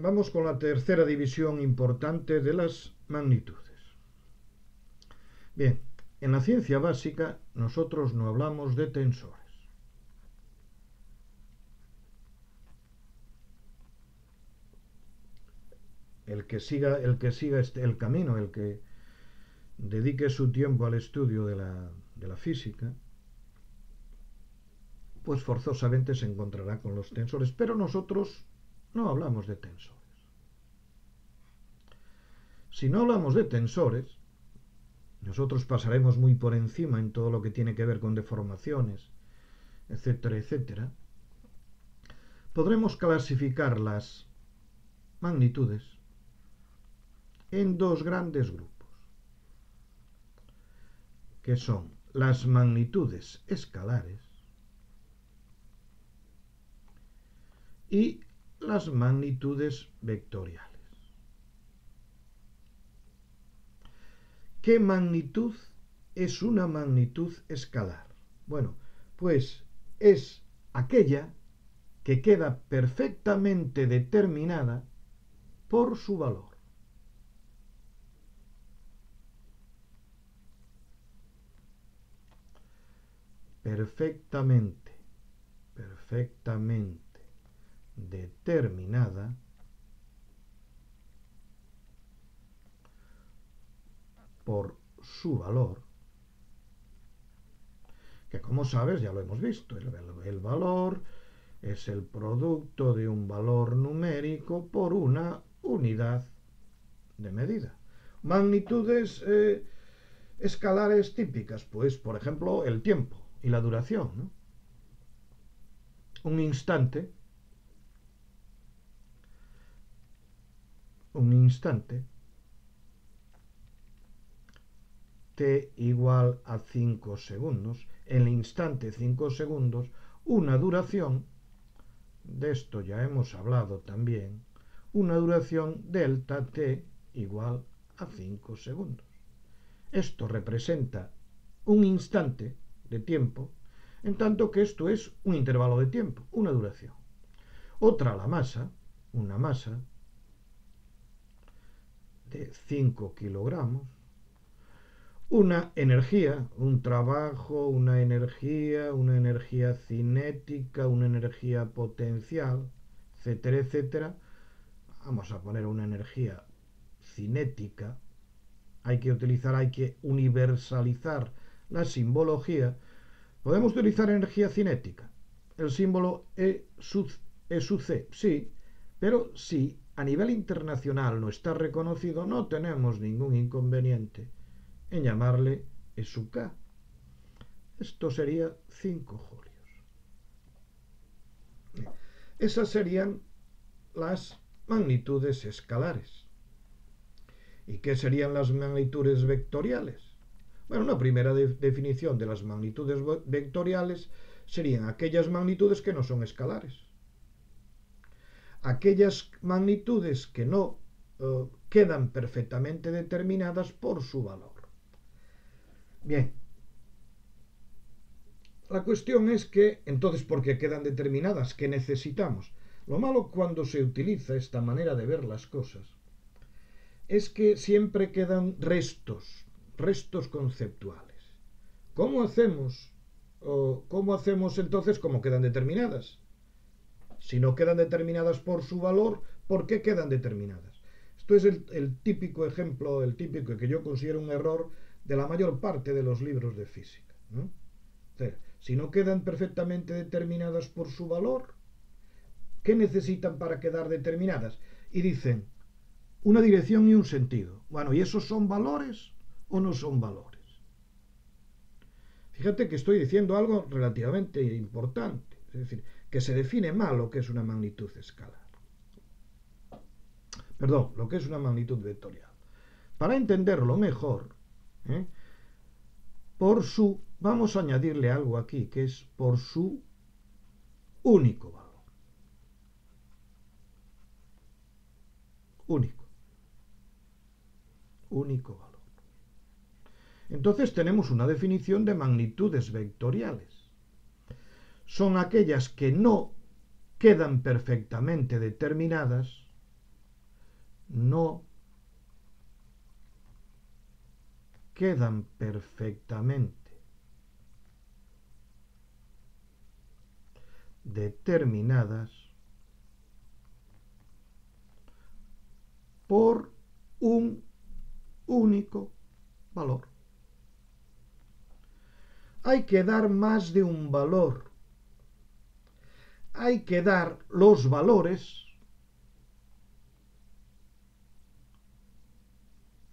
vamos con la tercera división importante de las magnitudes. Bien, en la ciencia básica nosotros no hablamos de tensores. El que siga el camino, el que dedique su tiempo al estudio de la física, pues forzosamente se encontrará con los tensores, pero nosotros no hablamos de tensores. Si no hablamos de tensores, nosotros pasaremos muy por encima en todo lo que tiene que ver con deformaciones, etcétera, etcétera. Podremos clasificar las magnitudes en dos grandes grupos, que son las magnitudes escalares y las magnitudes vectoriales. ¿Qué magnitud es una magnitud escalar? Bueno, pues es aquella que queda perfectamente determinada por su valor. Perfectamente determinada por su valor, que como sabes ya lo hemos visto, el valor es el producto de un valor numérico por una unidad de medida. Magnitudes escalares típicas, pues por ejemplo el tiempo y la duración, ¿no? Un instante t igual a 5 segundos, el instante 5 segundos, una duración, de esto ya hemos hablado también, una duración delta t igual a 5 segundos. Esto representa un instante de tiempo, en tanto que esto es un intervalo de tiempo, una duración. Otra, la masa, una masa de 5 kilogramos, una energía, un trabajo, una energía cinética, una energía potencial, etcétera, etcétera. Vamos a poner una energía cinética. Hay que universalizar la simbología. Podemos utilizar energía cinética. El símbolo E sub C, sí, pero si a nivel internacional no está reconocido, no tenemos ningún inconveniente en llamarle E sub K. Esto sería 5 julios. Esas serían las magnitudes escalares. ¿Y qué serían las magnitudes vectoriales? Bueno, una primera definición de las magnitudes vectoriales serían aquellas magnitudes que no son escalares. Aquellas magnitudes que no quedan perfectamente determinadas por su valor. Bien, la cuestión es que, entonces, ¿por qué quedan determinadas? ¿Qué necesitamos? Lo malo cuando se utiliza esta manera de ver las cosas es que siempre quedan restos conceptuales. ¿Cómo hacemos entonces cómo quedan determinadas? Si no quedan determinadas por su valor, ¿por qué quedan determinadas? Esto es el típico ejemplo, el típico que yo considero un error de la mayor parte de los libros de física, ¿no? O sea, si no quedan perfectamente determinadas por su valor, ¿qué necesitan para quedar determinadas? Y dicen, una dirección y un sentido. Bueno, ¿y esos son valores o no son valores? Fíjate que estoy diciendo algo relativamente importante. Es decir, que se define mal lo que es una magnitud escalar. Perdón, lo que es una magnitud vectorial. Para entenderlo mejor, vamos a añadirle algo aquí, que es por su único valor. Único valor. Entonces tenemos una definición de magnitudes vectoriales. Son aquellas que no quedan perfectamente determinadas no quedan perfectamente determinadas por un único valor. Hay que dar más de un valor. Hay que dar los valores.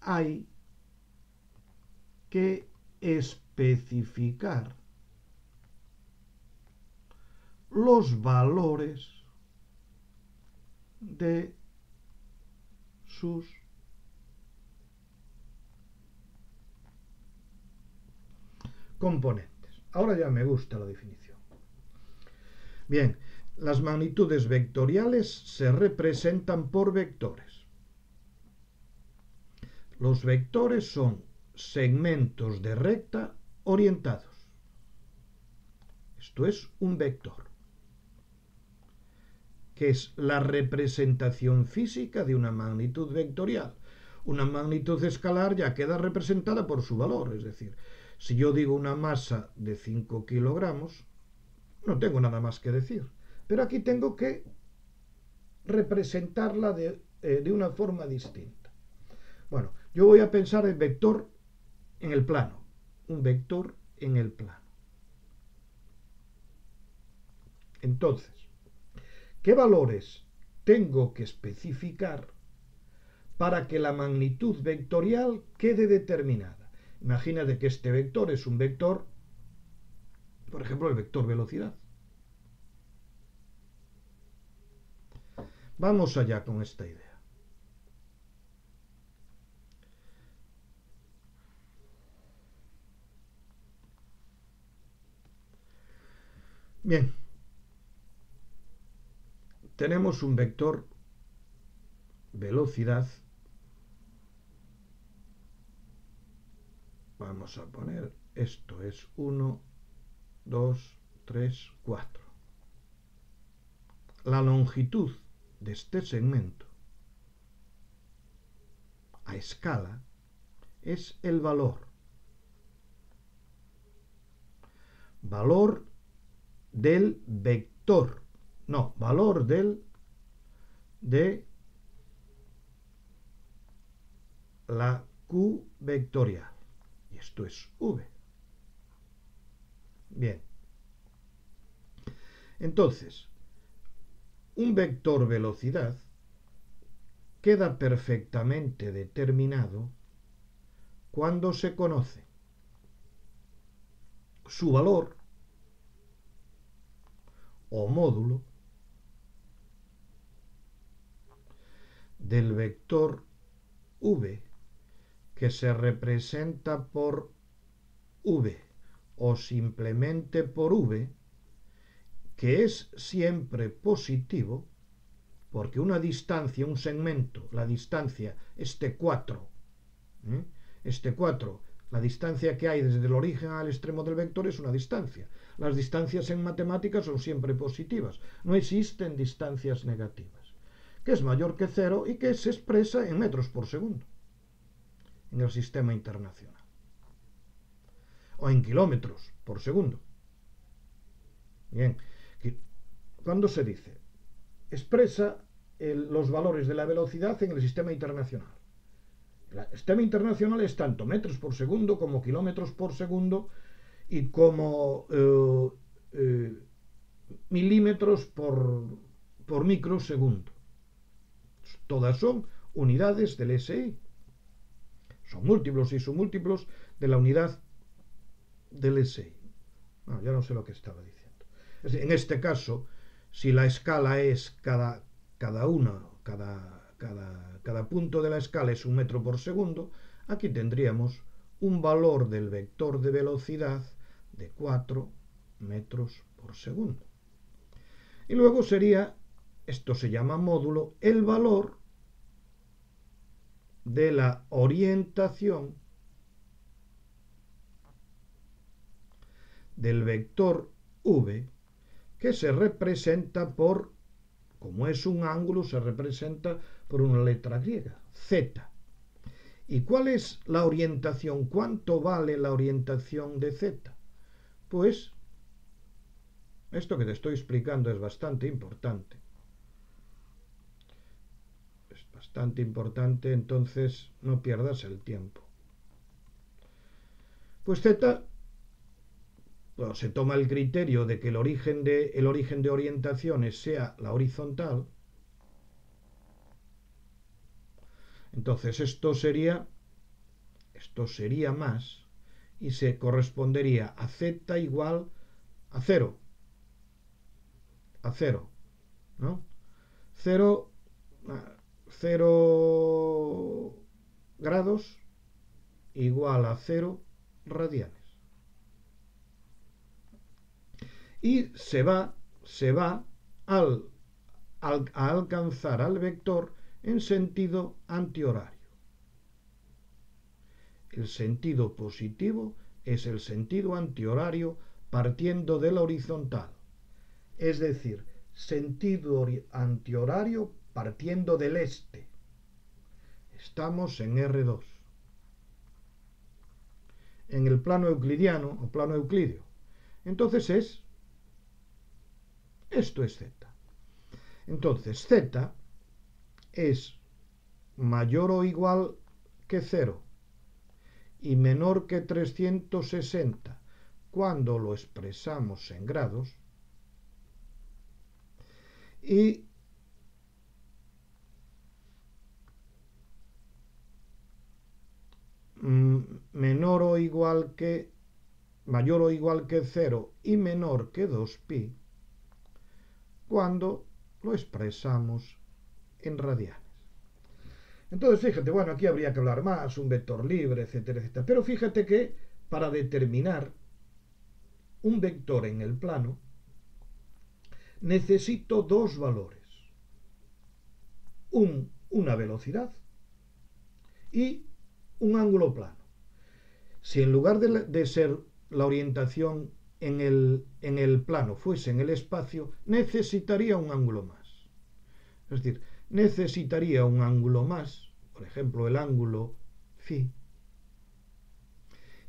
Hay que especificar los valores de sus componentes. Ahora ya me gusta la definición. Bien, las magnitudes vectoriales se representan por vectores. Los vectores son segmentos de recta orientados. Esto es un vector, que es la representación física de una magnitud vectorial. Una magnitud escalar ya queda representada por su valor, es decir, si yo digo una masa de 5 kilogramos, no tengo nada más que decir, pero aquí tengo que representarla de una forma distinta. Bueno, yo voy a pensar el vector en el plano, un vector en el plano. Entonces, ¿qué valores tengo que especificar para que la magnitud vectorial quede determinada? Imagínate que este vector es un vector, por ejemplo, el vector velocidad. Vamos allá con esta idea. Bien, tenemos un vector velocidad. Vamos a poner, esto es 1, 2, 3, 4. La longitud de este segmento a escala es el valor del vector, no, valor de la Q vectorial. Y esto es V. Bien. Entonces, un vector velocidad queda perfectamente determinado cuando se conoce su valor o módulo del vector V, que se representa por V o simplemente por V, que es siempre positivo, porque una distancia, un segmento, la distancia, este 4, la distancia que hay desde el origen al extremo del vector es una distancia. Las distancias en matemáticas son siempre positivas, no existen distancias negativas, que es mayor que 0 y que se expresa en metros por segundo en el sistema internacional, o en kilómetros por segundo. Bien, ¿cuándo se dice? Expresa los valores de la velocidad en el sistema internacional. El sistema internacional es tanto metros por segundo como kilómetros por segundo y como milímetros por microsegundo. Todas son unidades del SI. Son múltiplos y submúltiplos de la unidad del SI. Ya no sé lo que estaba diciendo. En este caso, si la escala es cada punto de la escala es un metro por segundo, aquí tendríamos un valor del vector de velocidad de 4 metros por segundo. Y luego sería, esto se llama módulo, el valor de la orientación del vector V, que se representa por como es un ángulo, se representa por una letra griega, z. ¿Y cuál es la orientación? ¿Cuánto vale la orientación de z? Pues esto que te estoy explicando es bastante importante. Es bastante importante, entonces no pierdas el tiempo. Pues z, bueno, se toma el criterio de que el origen de orientaciones sea la horizontal. Entonces esto sería más y se correspondería a z igual a 0. A 0, ¿no? 0 grados igual a 0 radianes. Y se va a alcanzar al vector en sentido antihorario. El sentido positivo es el sentido antihorario partiendo de la horizontal. Es decir, sentido antihorario partiendo del este. Estamos en R2. En el plano euclidiano o plano euclídeo. Entonces esto es z. Entonces z es mayor o igual que 0 y menor que 360 cuando lo expresamos en grados, y mayor o igual que 0 y menor que 2pi cuando lo expresamos en radianes. Entonces, fíjate, bueno, aquí habría que hablar más, un vector libre, etcétera, etcétera. Pero fíjate que para determinar un vector en el plano, necesito dos valores. Una velocidad y un ángulo plano. Si en lugar de ser la orientación en el plano fuese en el espacio, necesitaría un ángulo más. Es decir, necesitaría un ángulo más, por ejemplo, el ángulo phi.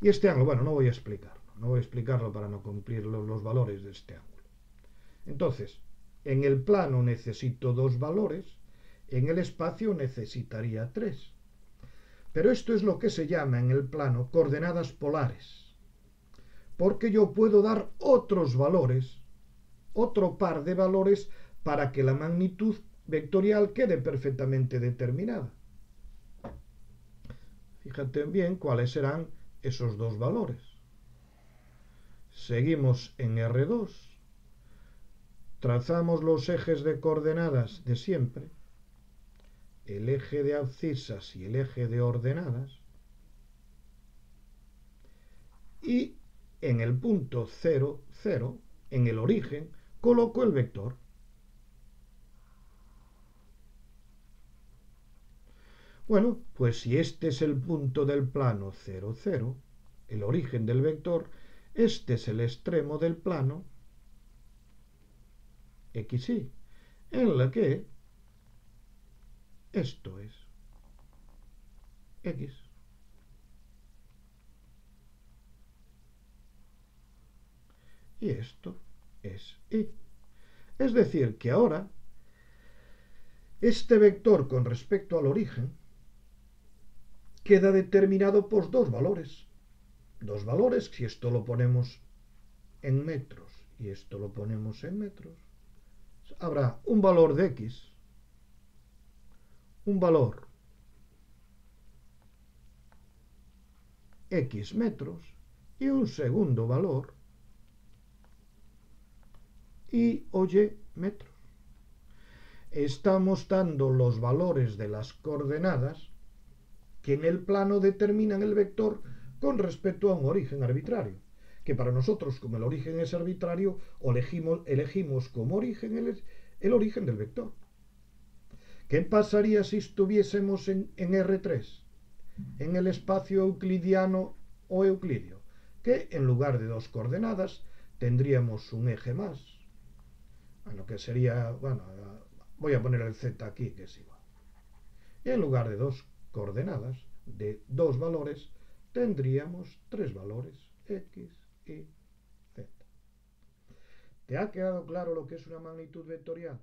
Y este ángulo, bueno, no voy a explicarlo para no cumplir los valores de este ángulo. Entonces, en el plano necesito dos valores, en el espacio necesitaría tres. Pero esto es lo que se llama en el plano coordenadas polares, porque yo puedo dar otros valores, otro par de valores, para que la magnitud vectorial quede perfectamente determinada. Fíjate bien cuáles serán esos dos valores. Seguimos en R2, trazamos los ejes de coordenadas de siempre, el eje de abscisas y el eje de ordenadas, y en el punto 0, 0, en el origen, coloco el vector. Bueno, pues si este es el punto del plano 0, 0, el origen del vector, este es el extremo del plano XY, en la que esto es X. Y esto es Y. Es decir, que ahora este vector con respecto al origen queda determinado por dos valores. Dos valores, si esto lo ponemos en metros y esto lo ponemos en metros, habrá un valor de X, un valor X metros y un segundo valor Y o Y metros. Estamos dando los valores de las coordenadas que en el plano determinan el vector con respecto a un origen arbitrario, que para nosotros, como el origen es arbitrario, elegimos como origen el origen del vector. ¿Qué pasaría si estuviésemos en R3, en el espacio euclidiano o euclidio? Que en lugar de dos coordenadas tendríamos un eje más, bueno, que sería, bueno, Voy a poner el z aquí, que es igual. Y en lugar de dos coordenadas, de dos valores, tendríamos tres valores, x y z. ¿Te ha quedado claro lo que es una magnitud vectorial?